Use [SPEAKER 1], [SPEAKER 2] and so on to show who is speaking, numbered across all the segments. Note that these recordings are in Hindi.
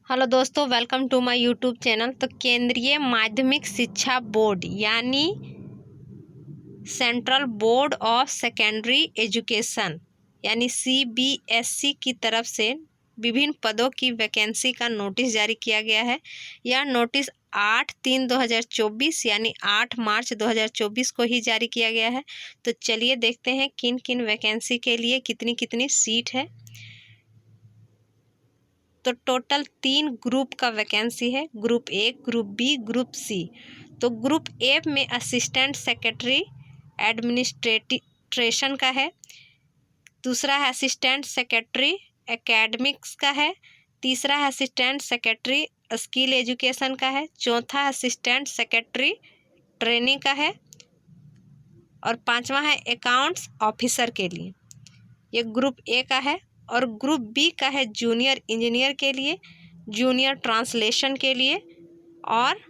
[SPEAKER 1] हेलो दोस्तों, welcome to my YouTube channel. तो केंद्रीय माध्यमिक शिक्षा बोर्ड यानी central board of secondary education यानी CBSE की तरफ से विभिन्न पदों की वैकेंसी का नोटिस जारी किया गया है। यह नोटिस 8/3/2024 यानी 8 मार्च 2024 को ही जारी किया गया है। तो चलिए देखते हैं किन किन वैकेंसी के लिए कितनी कितनी सीट है। तो टोटल 3 ग्रुप का वैकेंसी है, group A, group B, group C. तो ग्रुप ए में असिस्टेंट सेक्रेटरी एडमिनिस्ट्रेशन का है, दूसरा है असिस्टेंट सेक्रेटरी एकेडमिक्स का है, तीसरा है असिस्टेंट सेक्रेटरी स्किल एजुकेशन का है, चौथा असिस्टेंट सेक्रेटरी ट्रेनिंग का है और पांचवा है अकाउंट्स ऑफिसर के लिए। ये ग्रुप ए का है। और ग्रुप बी का है जूनियर इंजीनियर के लिए, जूनियर ट्रांसलेशन के लिए, और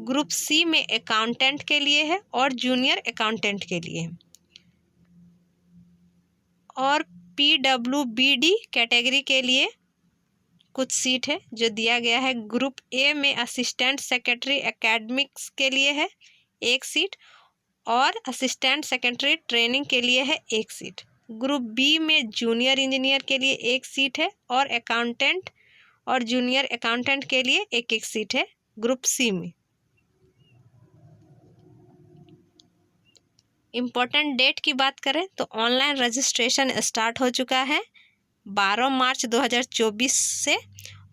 [SPEAKER 1] ग्रुप सी में अकाउंटेंट के लिए है और जूनियर अकाउंटेंट के लिए है। और PWBD कैटेगरी के लिए कुछ सीट है जो दिया गया है। ग्रुप ए में असिस्टेंट सेक्रेटरी एकेडमिक्स के लिए है 1 सीट और असिस्टेंट सेक्रेटरी ट्रेनिंग के लिए है 1 सीट। ग्रुप बी में जूनियर इंजीनियर के लिए 1 सीट है और अकाउंटेंट और जूनियर अकाउंटेंट के लिए 1-1 सीट है ग्रुप सी में। इम्पोर्टेंट डेट की बात करें तो ऑनलाइन रजिस्ट्रेशन स्टार्ट हो चुका है 12 मार्च 2024 से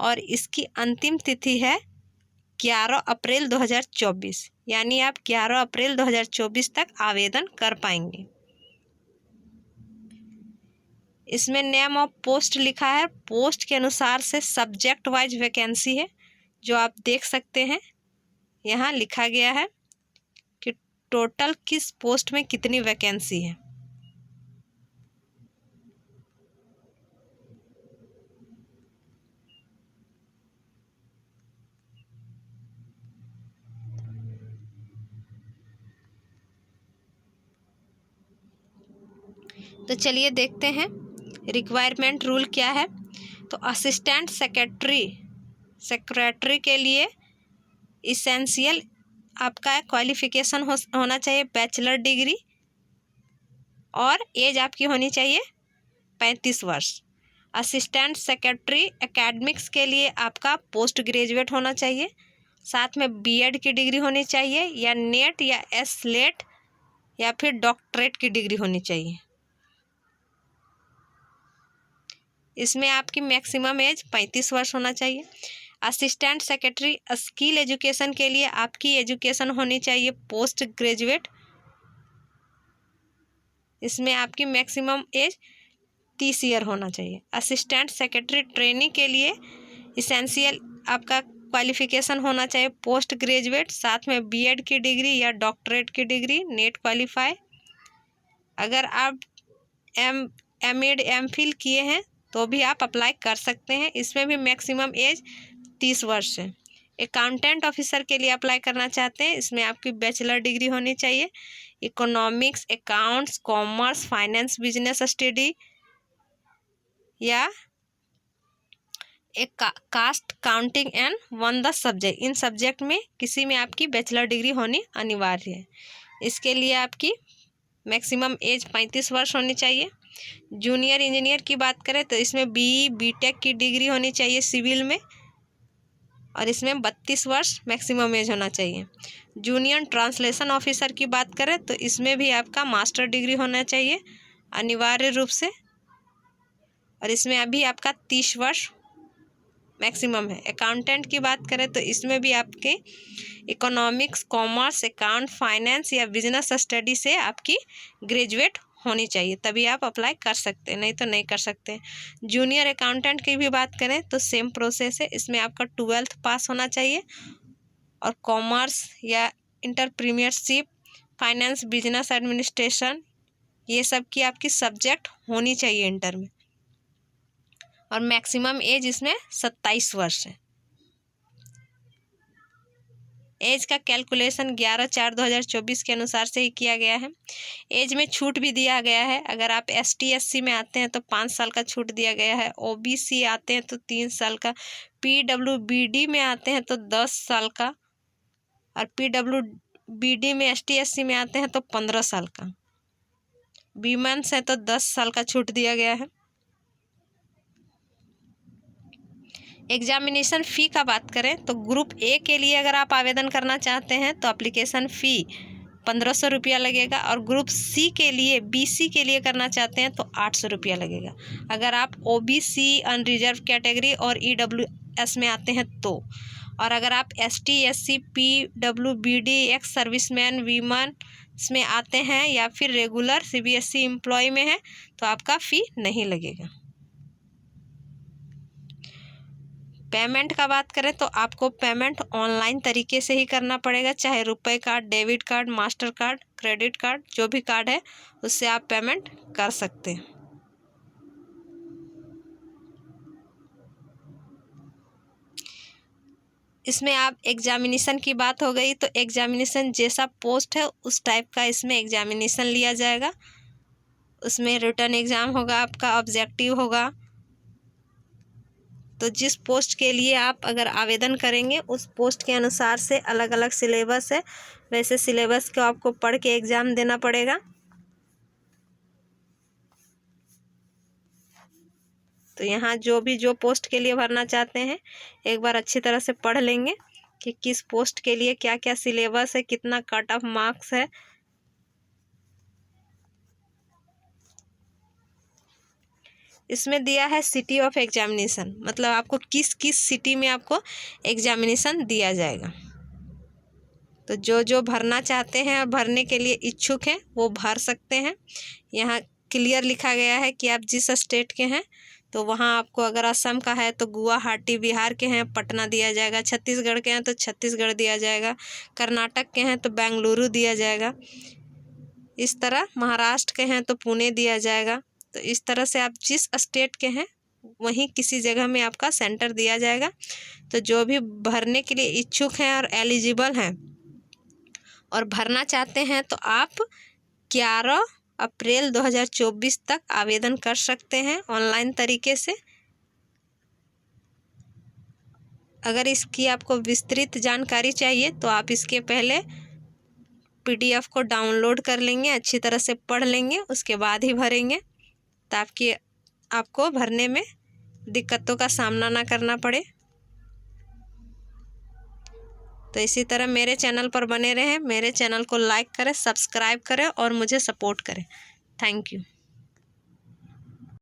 [SPEAKER 1] और इसकी अंतिम तिथि है 11 अप्रैल 2024, यानी आप 11 अप्रैल 2024 तक आवेदन कर पाएंगे। इसमें नेम ऑफ पोस्ट लिखा है, पोस्ट के अनुसार से सब्जेक्ट वाइज वैकेंसी है जो आप देख सकते हैं। यहाँ लिखा गया है कि टोटल किस पोस्ट में कितनी वैकेंसी है। तो चलिए देखते हैं रिक्वायरमेंट रूल क्या है। तो असिस्टेंट सेक्रेटरी के लिए इसेंशियल आपका क्वालिफिकेशन होना चाहिए बैचलर डिग्री और एज आपकी होनी चाहिए 35 वर्ष। असिस्टेंट सेक्रेटरी एकेडमिक्स के लिए आपका पोस्ट ग्रेजुएट होना चाहिए, साथ में BEd की डिग्री होनी चाहिए या नेट या SLET या फिर डॉक्टरेट की डिग्री होनी चाहिए। इसमें आपकी मैक्सिमम एज 35 वर्ष होना चाहिए। असिस्टेंट सेक्रेटरी स्किल एजुकेशन के लिए आपकी एजुकेशन होनी चाहिए पोस्ट ग्रेजुएट। इसमें आपकी मैक्सिमम एज 30 ईयर होना चाहिए। असिस्टेंट सेक्रेटरी ट्रेनिंग के लिए इसेंशियल आपका क्वालिफिकेशन होना चाहिए पोस्ट ग्रेजुएट, साथ में BEd की डिग्री या डॉक्टरेट की डिग्री, नेट क्वालिफाई। अगर आप MAd MPhil किए हैं तो भी आप अप्लाई कर सकते हैं। इसमें भी मैक्सिमम एज 30 वर्ष है। अकाउंटेंट ऑफिसर के लिए अप्लाई करना चाहते हैं, इसमें आपकी बैचलर डिग्री होनी चाहिए, economics, accounts, commerce, finance, business study या एक cost accounting and 1 the subject, इन सब्जेक्ट में किसी में आपकी बैचलर डिग्री होनी अनिवार्य है। इसके लिए आपकी मैक्सिमम एज 35 वर्ष होनी चाहिए। जूनियर इंजीनियर की बात करें तो इसमें BTech की डिग्री होनी चाहिए सिविल में और इसमें 32 वर्ष मैक्सिमम एज होना चाहिए। जूनियर ट्रांसलेशन ऑफिसर की बात करें तो इसमें भी आपका मास्टर डिग्री होना चाहिए अनिवार्य रूप से और इसमें अभी आपका 30 वर्ष मैक्सिमम है। अकाउंटेंट की बात करें तो इसमें भी आपके इकोनॉमिक्स, कॉमर्स, अकाउंट, फाइनेंस या बिजनेस स्टडी से आपकी ग्रेजुएट होनी चाहिए, तभी आप अप्लाई कर सकते हैं, नहीं तो नहीं कर सकते। जूनियर अकाउंटेंट की भी बात करें तो सेम प्रोसेस है, इसमें आपका 12th पास होना चाहिए और कॉमर्स या इंटरप्रीनियरशिप, फाइनेंस, बिजनेस एडमिनिस्ट्रेशन ये सब की आपकी सब्जेक्ट होनी चाहिए इंटर में और मैक्सिमम एज इसमें 27 वर्ष है। एज का कैलकुलेशन 11/4/2024 के अनुसार से ही किया गया है। एज में छूट भी दिया गया है। अगर आप ST SC में आते हैं तो 5 साल का छूट दिया गया है। OBC आते हैं तो 3 साल का। PWBD में आते हैं तो 10 साल का, और PWBD में ST SC में आते हैं तो 15 साल का। वीमेंस है तो 10 साल का छूट दिया गया है। एग्जामिनेशन फ़ी का बात करें तो ग्रुप ए के लिए अगर आप आवेदन करना चाहते हैं तो एप्लीकेशन फ़ी 1500 रुपया लगेगा, और ग्रुप सी के लिए BC के लिए करना चाहते हैं तो 800 रुपया लगेगा। अगर आप OBC अनरिजर्व कैटेगरी और EWS में आते हैं तो, और अगर आप ST SC PWBD ex serviceman women में आते हैं या फिर रेगुलर CBSE एम्प्लॉय में है तो आपका फ़ी नहीं लगेगा। पेमेंट का बात करें तो आपको पेमेंट ऑनलाइन तरीके से ही करना पड़ेगा, चाहे रुपए card, debit card, master card, credit card, जो भी कार्ड है उससे आप पेमेंट कर सकते हैं। इसमें आप एग्जामिनेशन की बात हो गई तो एग्जामिनेशन जैसा पोस्ट है उस टाइप का इसमें एग्जामिनेशन लिया जाएगा। उसमें रिटन एग्ज़ाम होगा, आपका ऑब्जेक्टिव होगा। तो जिस पोस्ट के लिए आप अगर आवेदन करेंगे उस पोस्ट के अनुसार से अलग अलग सिलेबस है, वैसे सिलेबस को आपको पढ़ के एग्ज़ाम देना पड़ेगा। तो यहाँ जो पोस्ट के लिए भरना चाहते हैं एक बार अच्छी तरह से पढ़ लेंगे कि किस पोस्ट के लिए क्या क्या सिलेबस है, कितना कट ऑफ मार्क्स है। इसमें दिया है सिटी ऑफ एग्जामिनेशन, मतलब आपको किस किस सिटी में आपको एग्जामिनेशन दिया जाएगा। तो जो भरना चाहते हैं और भरने के लिए इच्छुक हैं वो भर सकते हैं। यहाँ क्लियर लिखा गया है कि आप जिस स्टेट के हैं तो वहाँ आपको, अगर असम का है तो गुवाहाटी, बिहार के हैं पटना दिया जाएगा, छत्तीसगढ़ के हैं तो छत्तीसगढ़ दिया जाएगा, कर्नाटक के हैं तो बेंगलुरु दिया जाएगा, इस तरह महाराष्ट्र के हैं तो पुणे दिया जाएगा। तो इस तरह से आप जिस स्टेट के हैं वहीं किसी जगह में आपका सेंटर दिया जाएगा। तो जो भी भरने के लिए इच्छुक हैं और एलिजिबल हैं और भरना चाहते हैं तो आप 11 अप्रैल 2024 तक आवेदन कर सकते हैं ऑनलाइन तरीके से। अगर इसकी आपको विस्तृत जानकारी चाहिए तो आप इसके पहले PDF को डाउनलोड कर लेंगे, अच्छी तरह से पढ़ लेंगे, उसके बाद ही भरेंगे ताकि आपको भरने में दिक्कतों का सामना ना करना पड़े। तो इसी तरह मेरे चैनल पर बने रहें, मेरे चैनल को लाइक करें, सब्सक्राइब करें और मुझे सपोर्ट करें। Thank you.